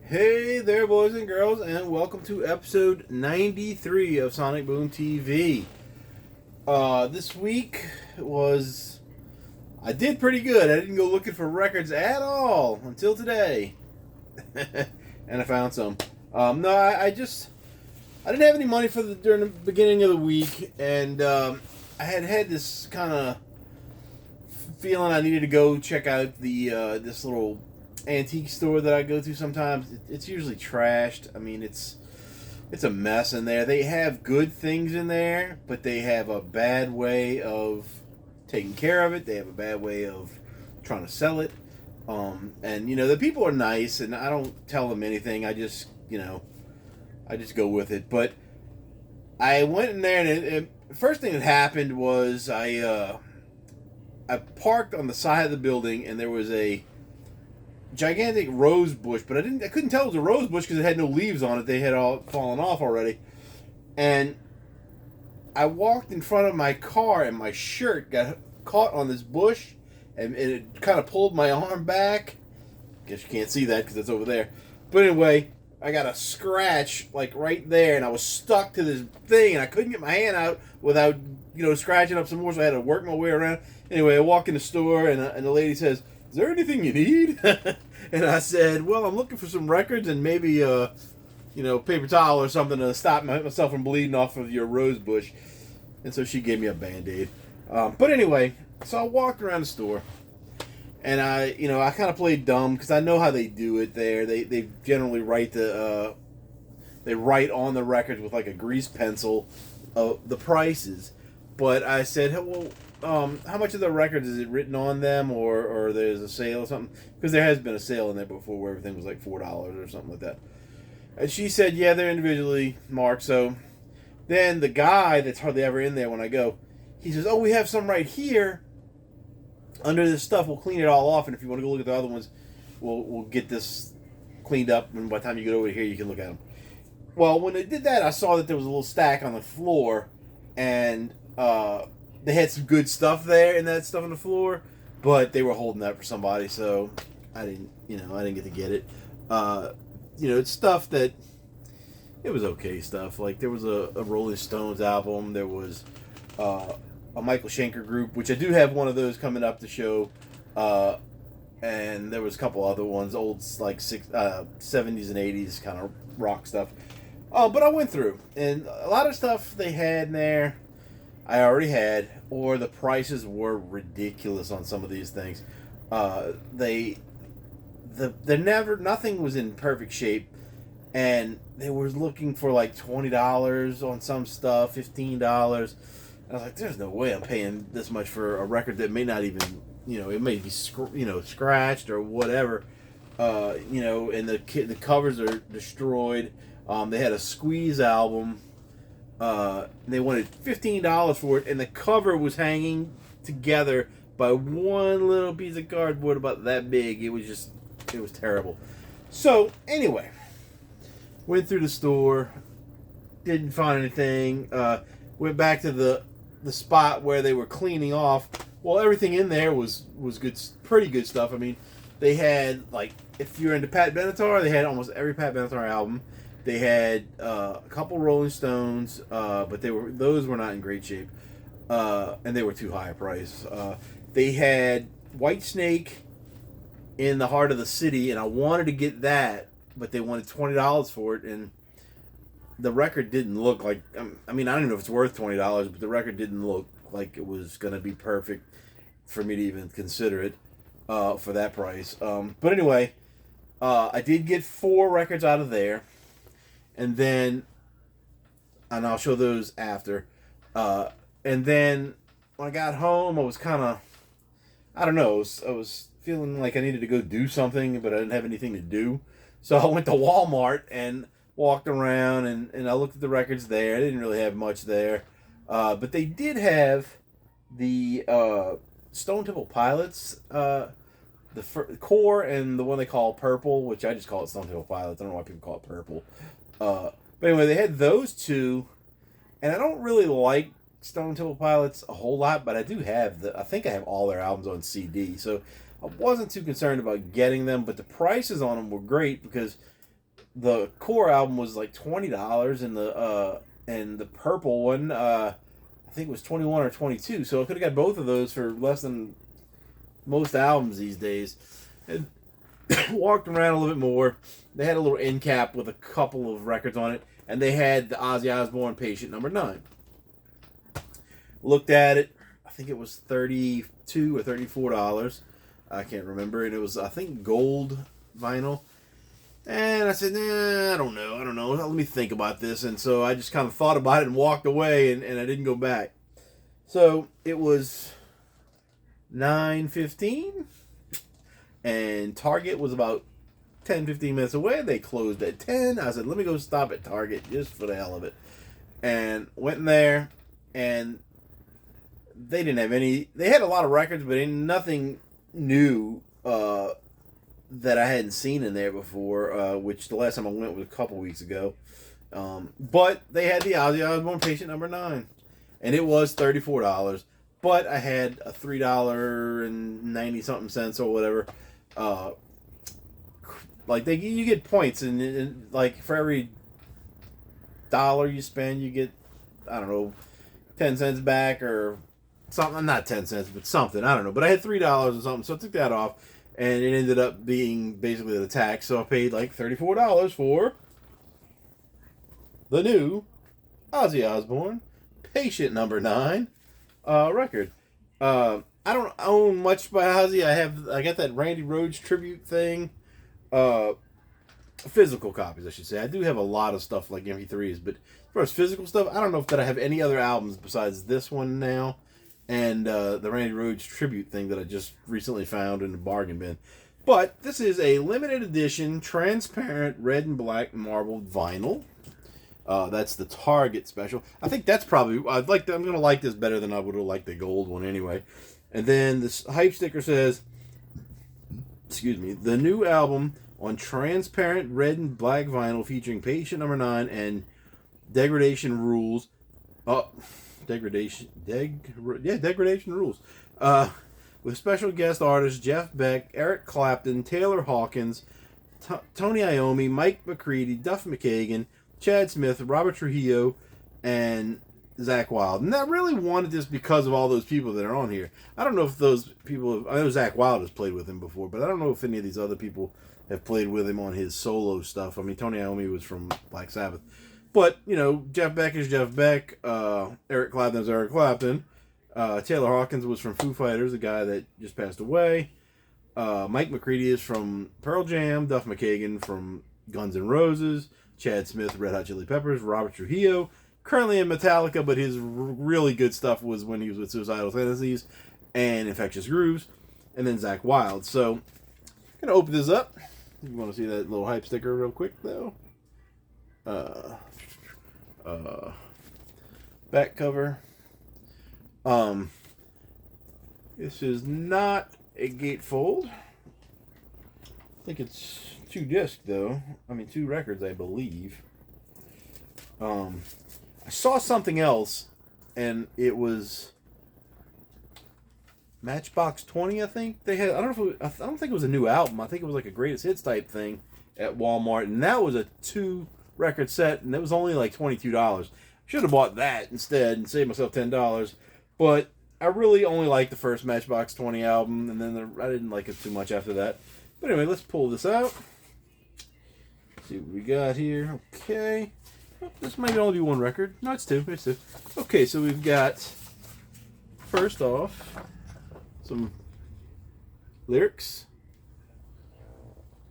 Hey there, boys and girls, and welcome to episode 93 of Sonic Boom TV. This week was. I did pretty good. I didn't go looking for records at all until today. And I found some. No, I just. I didn't have any money during the beginning of the week, and I had this kind of feeling I needed to go check out this little antique store that I go to sometimes. It's usually trashed. I mean, it's a mess in there. They have good things in there, but they have a bad way of taking care of it. They have a bad way of trying to sell it. And the people are nice, and I don't tell them anything. I just go with it. But I went in there, and the first thing that happened was I parked on the side of the building, and there was a gigantic rose bush, but I couldn't tell it was a rose bush because it had no leaves on it. They had all fallen off already. And I walked in front of my car, and my shirt got caught on this bush, and it kind of pulled my arm back. Guess you can't see that because it's over there. But anyway, I got a scratch like right there, and I was stuck to this thing, and I couldn't get my hand out without scratching up some more. So I had to work my way around. Anyway, I walk in the store, and the lady says, "Is there anything you need?" And I said, "Well, I'm looking for some records and maybe paper towel or something to stop myself from bleeding off of your rose bush." And so she gave me a Band-Aid. But anyway, so I walked around the store, and I kind of played dumb because I know how they do it there. They generally write they write on the records with like a grease pencil the prices. But I said, "Well, how much of the records is it written on them, or there's a sale or something?" Because there has been a sale in there before where everything was like $4 or something like that. And she said, "Yeah, they're individually marked." So then the guy that's hardly ever in there when I go, he says, "Oh, we have some right here under this stuff. We'll clean it all off, and if you want to go look at the other ones, we'll get this cleaned up. And by the time you get over here, you can look at them." Well, when they did that, I saw that there was a little stack on the floor, and they had some good stuff there and that stuff on the floor, but they were holding that for somebody, so I didn't get to get it. It's stuff that it was okay stuff. Like there was a Rolling Stones album, there was a Michael Schenker group, which I do have one of those coming up to show, and there was a couple other ones, old like 70s and 80s kind of rock stuff. But I went through, and a lot of stuff they had in there I already had, or the prices were ridiculous on some of these things. Nothing was in perfect shape, and they were looking for like $20 on some stuff, $15. I was like, "There's no way I'm paying this much for a record that may not even, it may be scratched or whatever, and the covers are destroyed." They had a Squeeze album. They wanted $15 for it, and the cover was hanging together by one little piece of cardboard about that big. It was terrible. So anyway, went through the store, didn't find anything. Went back to the spot where they were cleaning off. Well, everything in there was good, pretty good stuff. I mean, they had like, if you're into Pat Benatar, they had almost every Pat Benatar album. They had a couple Rolling Stones, but those were not in great shape, and they were too high a price. They had Whitesnake in the heart of the city, and I wanted to get that, but they wanted $20 for it, and the record didn't look like. I mean, I don't know if it's worth $20, but the record didn't look like it was going to be perfect for me to even consider it for that price. But anyway, I did get 4 records out of there. And I'll show those after. And then when I got home, I was kind of, I don't know, I was feeling like I needed to go do something, but I didn't have anything to do. So I went to Walmart and walked around, and I looked at the records there. I didn't really have much there. But they did have the Stone Temple Pilots, the core, and the one they call Purple, which I just call it Stone Temple Pilots. I don't know why people call it Purple. But anyway, they had those two, and I don't really like Stone Temple Pilots a whole lot, but I do have I think I have all their albums on CD, so I wasn't too concerned about getting them, but the prices on them were great because the core album was like $20, and the purple one, I think it was 21 or 22. So I could have got both of those for less than most albums these days. And walked around a little bit more. They had a little end cap with a couple of records on it, and they had the Ozzy Osbourne Patient Number 9. Looked at it. I think it was $32 or $34. I can't remember. And it was, I think, gold vinyl. And I said, nah, I don't know. Let me think about this. And so I just kind of thought about it and walked away, and I didn't go back. So it was 9:15, and Target was about 10-15 minutes away. They closed at 10. I said, let me go stop at Target just for the hell of it. And went in there, and they didn't have any. They had a lot of records, but nothing new that I hadn't seen in there before, which the last time I went was a couple weeks ago. But they had the Ozzy Osbourne Patient Number 9, and it was $34. But I had a $3.90 something or whatever. Like you get points, and like for every dollar you spend, you get, I don't know, 10 cents back or something. Not 10 cents, but something. I don't know. But I had $3 or something, so I took that off, and it ended up being basically the tax. So I paid like $34 for the new Ozzy Osbourne Patient Number 9 record. I don't own much by Ozzy. I got that Randy Rhoads tribute thing. Physical copies, I should say. I do have a lot of stuff like MP3s, but as far as physical stuff, I don't know if that I have any other albums besides this one now, and the Randy Rhoads tribute thing that I just recently found in the bargain bin. But this is a limited edition, transparent red and black marbled vinyl. That's the Target special. I think that's probably, I'm gonna like this better than I would have liked the gold one anyway. And then this hype sticker says, the new album on transparent red and black vinyl featuring Patient Number 9 and Degradation Rules. Degradation Rules. With special guest artists Jeff Beck, Eric Clapton, Taylor Hawkins, Tony Iommi, Mike McCready, Duff McKagan, Chad Smith, Robert Trujillo, and Zakk Wylde. And I really wanted this because of all those people that are on here. I don't know if those people, I know Zakk Wylde has played with him before, but I don't know if any of these other people have played with him on his solo stuff. I mean, Tony Iommi was from Black Sabbath. But, you know, Jeff Beck is Jeff Beck. Eric Clapton is Eric Clapton. Taylor Hawkins was from Foo Fighters, the guy that just passed away. Mike McCready is from Pearl Jam. Duff McKagan from Guns N' Roses. Chad Smith, Red Hot Chili Peppers. Robert Trujillo, currently in Metallica, but his really good stuff was when he was with Suicidal Tendencies and Infectious Grooves. And then Zakk Wylde. So, I'm going to open this up. You want to see that little hype sticker real quick, though? Back cover. This is not a gatefold. I think it's 2 discs, though. I mean, 2 records, I believe. I saw something else, and it was Matchbox 20, I think they had. I don't think it was a new album. I think it was like a greatest hits type thing at Walmart, and that was a 2 record set, and it was only like $22. Should have bought that instead and saved myself $10. But I really only liked the first Matchbox 20 album, and then I didn't like it too much after that. But anyway, let's pull this out. See what we got here. Okay. Oh, this might only be 1 record. No, it's 2. It's 2. Okay, so we've got, first off, some lyrics.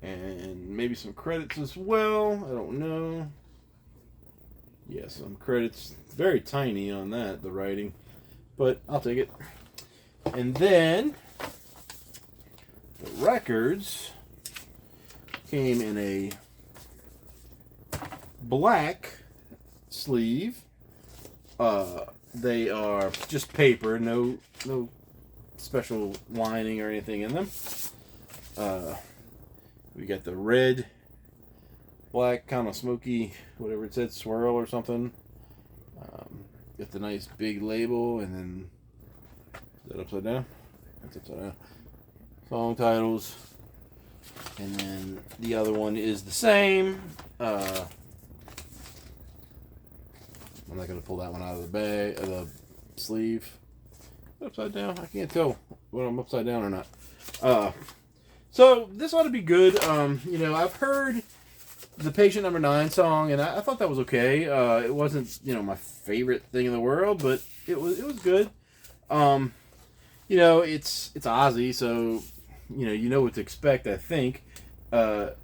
And maybe some credits as well. I don't know. Yeah, some credits. Very tiny on that, the writing. But I'll take it. And then the records came in a black sleeve. They are just paper, no special lining or anything in them. We got the red, black, kind of smoky, whatever it said, swirl or something. Got the nice big label, and then, is that upside down? That's upside down. Song titles. And then the other one is the same. I'm not going to pull that one out of the bag, the sleeve. Upside down? I can't tell whether I'm upside down or not. So this ought to be good. I've heard the Patient Number 9 song, and I thought that was okay. It wasn't, my favorite thing in the world, but it was good. It's Ozzy, so you know what to expect, I think. I've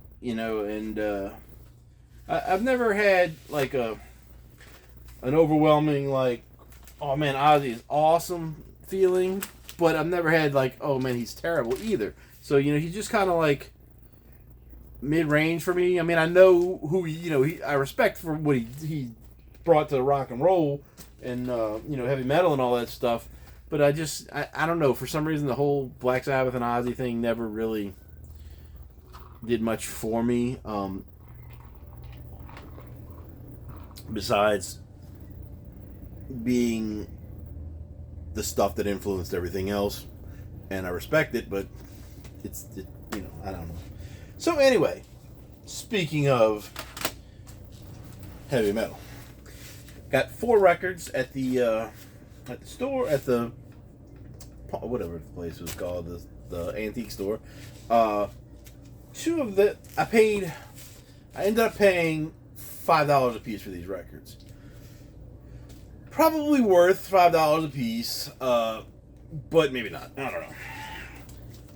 never had like an overwhelming like, oh man, Ozzy is awesome feeling, but I've never had like, oh man, he's terrible either. So he's just kind of like mid-range for me. I mean, I know who I respect for what he brought to rock and roll and heavy metal and all that stuff. But I don't know, for some reason the whole Black Sabbath and Ozzy thing never really did much for me. Besides being the stuff that influenced everything else, and I respect it, but I don't know. So anyway, speaking of heavy metal, got 4 records at the store, at the whatever the place was called, the antique store. 2 of the I ended up paying $5 a piece for these records. Probably worth $5 a piece, but maybe not. I don't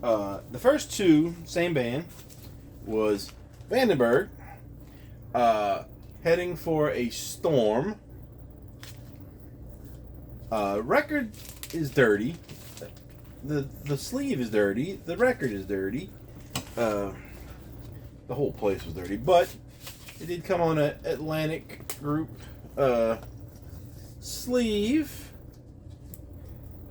know. The first 2, same band, was Vandenberg, Heading for a Storm. Record is dirty. The sleeve is dirty. The record is dirty. The whole place was dirty, but it did come on an Atlantic Group sleeve.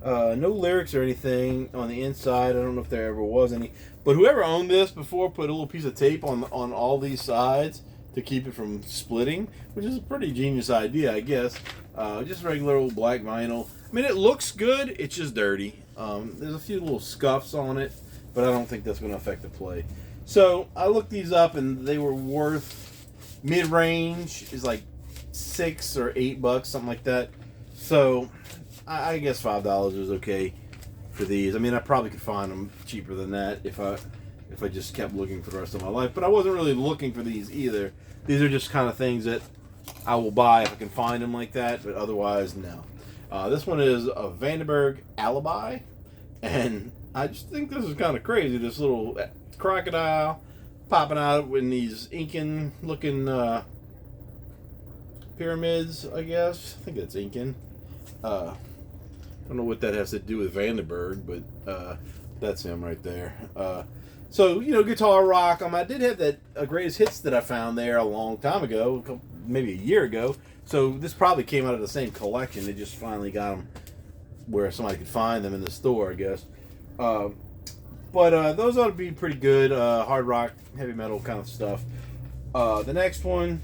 No lyrics or anything on the inside. I don't know if there ever was any. But whoever owned this before put a little piece of tape on all these sides to keep it from splitting, which is a pretty genius idea, I guess. Just regular old black vinyl. I mean, it looks good. It's just dirty. There's a few little scuffs on it, but I don't think that's going to affect the play. So I looked these up, and they were worth mid-range is like $6 or $8, something like that. So I guess $5 is okay for these. I mean, I probably could find them cheaper than that if I just kept looking for the rest of my life. But I wasn't really looking for these either. These are just kind of things that I will buy if I can find them like that, but otherwise, no. This one is a Vandenberg Alibi, and I just think this is kind of crazy. This little crocodile popping out in these Incan-looking pyramids, I guess. I think that's Incan. I don't know what that has to do with Vandenberg, but that's him right there. So, guitar rock. I did have that greatest hits that I found there a long time ago, maybe a year ago. So this probably came out of the same collection. They just finally got them where somebody could find them in the store, I guess. But those ought to be pretty good. Hard rock, heavy metal kind of stuff. The next one,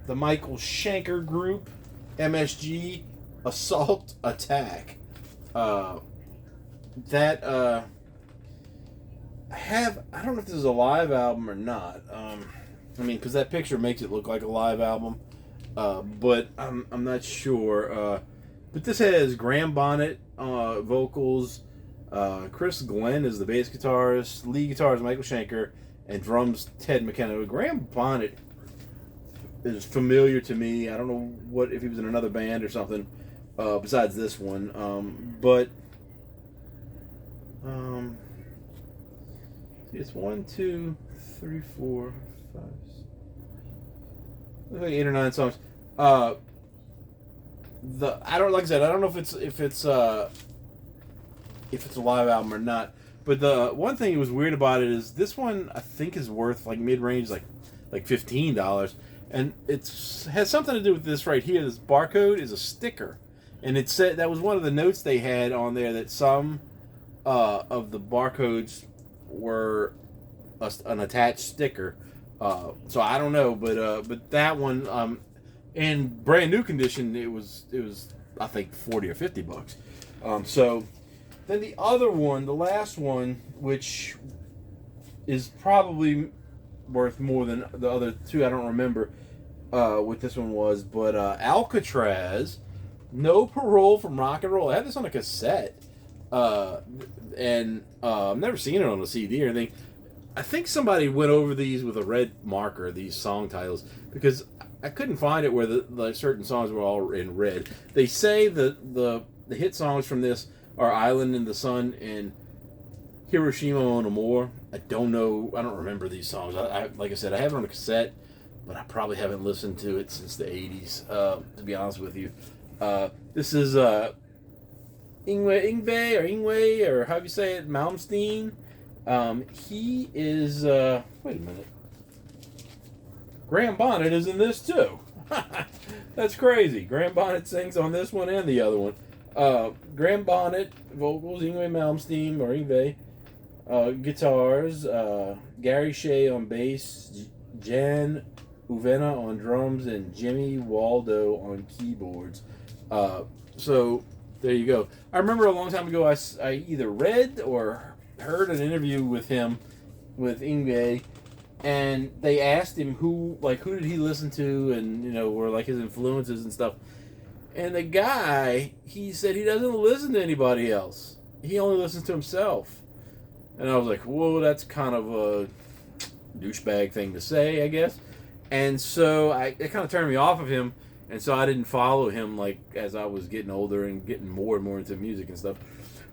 the Michael Schenker Group, MSG, Assault Attack. I don't know if this is a live album or not. Because that picture makes it look like a live album. But I'm not sure. But this has Graham Bonnet vocals. Chris Glenn is the bass guitarist. Lead guitar is Michael Schenker, and drums Ted McKenna. Graham Bonnet is familiar to me. I don't know if he was in another band or something besides this one. It's 1, 2, 3, 4, 5, 6, like 8 or 9 songs. I don't know if it's a live album or not. But the one thing that was weird about it is this one I think is worth like mid-range, like $15, and has something to do with this right here. This barcode is a sticker, and it said that was one of the notes they had on there that some of the barcodes were an attached sticker. So I don't know, but that one in brand new condition it was I think $40 or $50. So then the other one, the last one, which is probably worth more than the other two. I don't remember what this one was, but Alcatraz, No Parole from Rock and Roll. I had this on a cassette, and I've never seen it on a CD or anything. I think somebody went over these with a red marker, these song titles, because I couldn't find it where the certain songs were all in red. They say the hit songs from this are Island in the Sun and Hiroshima on Amore. I don't know. I don't remember these songs. I like I said, I have it on a cassette, but I probably haven't listened to it since the 80s, to be honest with you. This is Yngwie, or how do you say it, Malmsteen. He is, wait a minute. Graham Bonnet is in this too. That's crazy. Graham Bonnet sings on this one and the other one. Graham Bonnet, vocals, Yngwie Malmsteen, or Yngwie. Guitars, Gary Shea on bass, Jan Uvena on drums, and Jimmy Waldo on keyboards. So there you go. I remember a long time ago I either read or heard an interview with him, with Yngwie, and they asked him who did he listen to, and were like his influences and stuff. And the guy, he said he doesn't listen to anybody else. He only listens to himself. And I was like, whoa, that's kind of a douchebag thing to say, I guess. And so it kind of turned me off of him. And so I didn't follow him as I was getting older and getting more and more into music and stuff.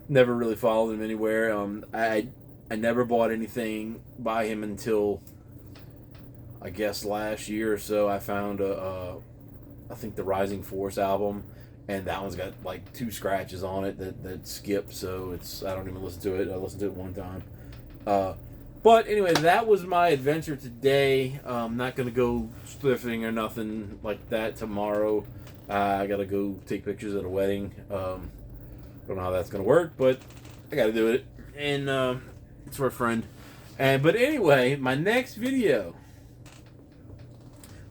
Never really followed him anywhere. I never bought anything by him until, I guess, last year or so. I found I think the Rising Force album, and that one's got like 2 scratches on it that skip, so I don't even listen to it. I listened to it one time. But anyway, that was my adventure today. I'm not going to go thrifting or nothing like that tomorrow. I got to go take pictures at a wedding. Don't know how that's going to work, but I got to do it. And it's for a friend. But anyway, my next video.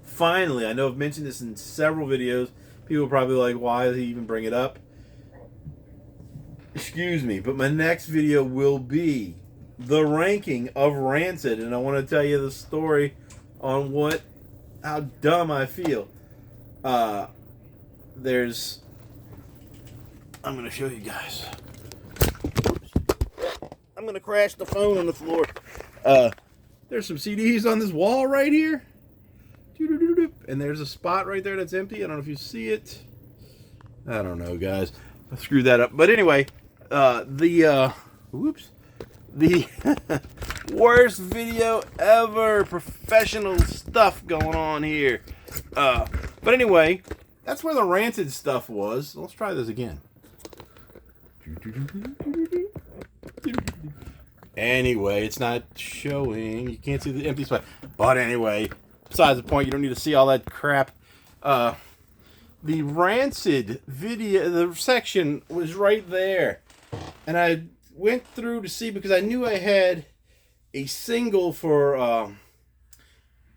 Finally, I know I've mentioned this in several videos. People are probably like, why does he even bring it up? Excuse me, but my next video will be the ranking of Rancid, and I want to tell you the story on how dumb I feel. I'm going to show you guys. I'm going to crash the phone on the floor. There's some CDs on this wall right here. And there's a spot right there that's empty. I don't know if you see it. I don't know, guys. I screwed that up. But anyway, the worst video ever. Professional stuff going on here. But anyway, that's where the Rancid stuff was. Let's try this again. Anyway, it's not showing. You can't see the empty spot. But anyway, besides the point, you don't need to see all that crap. The Rancid video, the section was right there. And I went through to see, because I knew I had a single for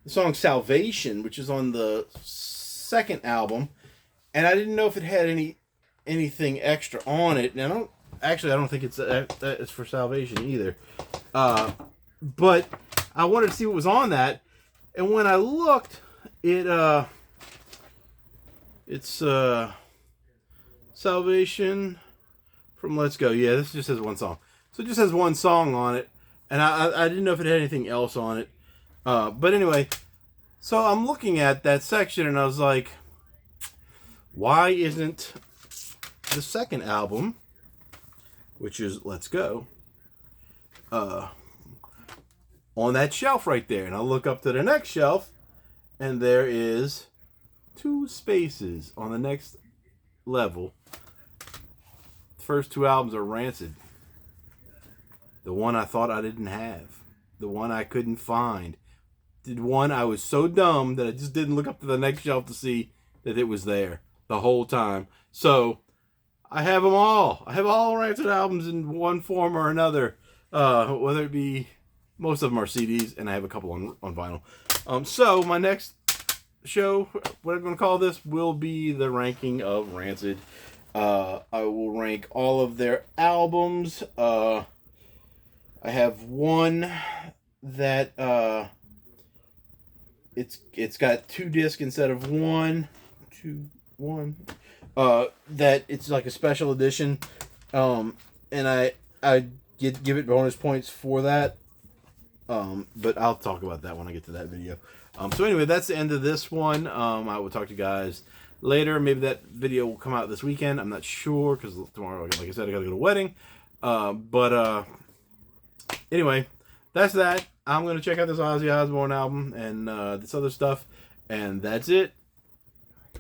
the song Salvation, which is on the second album. And I didn't know if it had anything extra on it. And I don't think it's for Salvation either. But I wanted to see what was on that. And when I looked, it's Salvation from Let's Go. Yeah, this just has one song. So it just has one song on it. And I didn't know if it had anything else on it. But anyway, so I'm looking at that section and I was like, why isn't the second album, which is Let's Go, on that shelf right there? And I look up to the next shelf, and there is 2 spaces on the next level. The first 2 albums are Rancid. The one I thought I didn't have. The one I couldn't find. The one I was so dumb that I just didn't look up to the next shelf to see that it was there the whole time. So I have them all. I have all Rancid albums in one form or another. Whether it be, most of them are CDs, and I have a couple on vinyl. So my next show, what I'm going to call this, will be the ranking of Rancid. I will rank all of their albums. I have one that it's got 2 discs instead of 1. 2, 1. That it's like a special edition. And I give it bonus points for that. But I'll talk about that when I get to that video. So anyway, that's the end of this one. I will talk to you guys later. Maybe that video will come out this weekend. I'm not sure because tomorrow, like I said, I gotta go to a wedding. But anyway, that's that. I'm gonna check out this Ozzy Osbourne album and this other stuff, and that's it.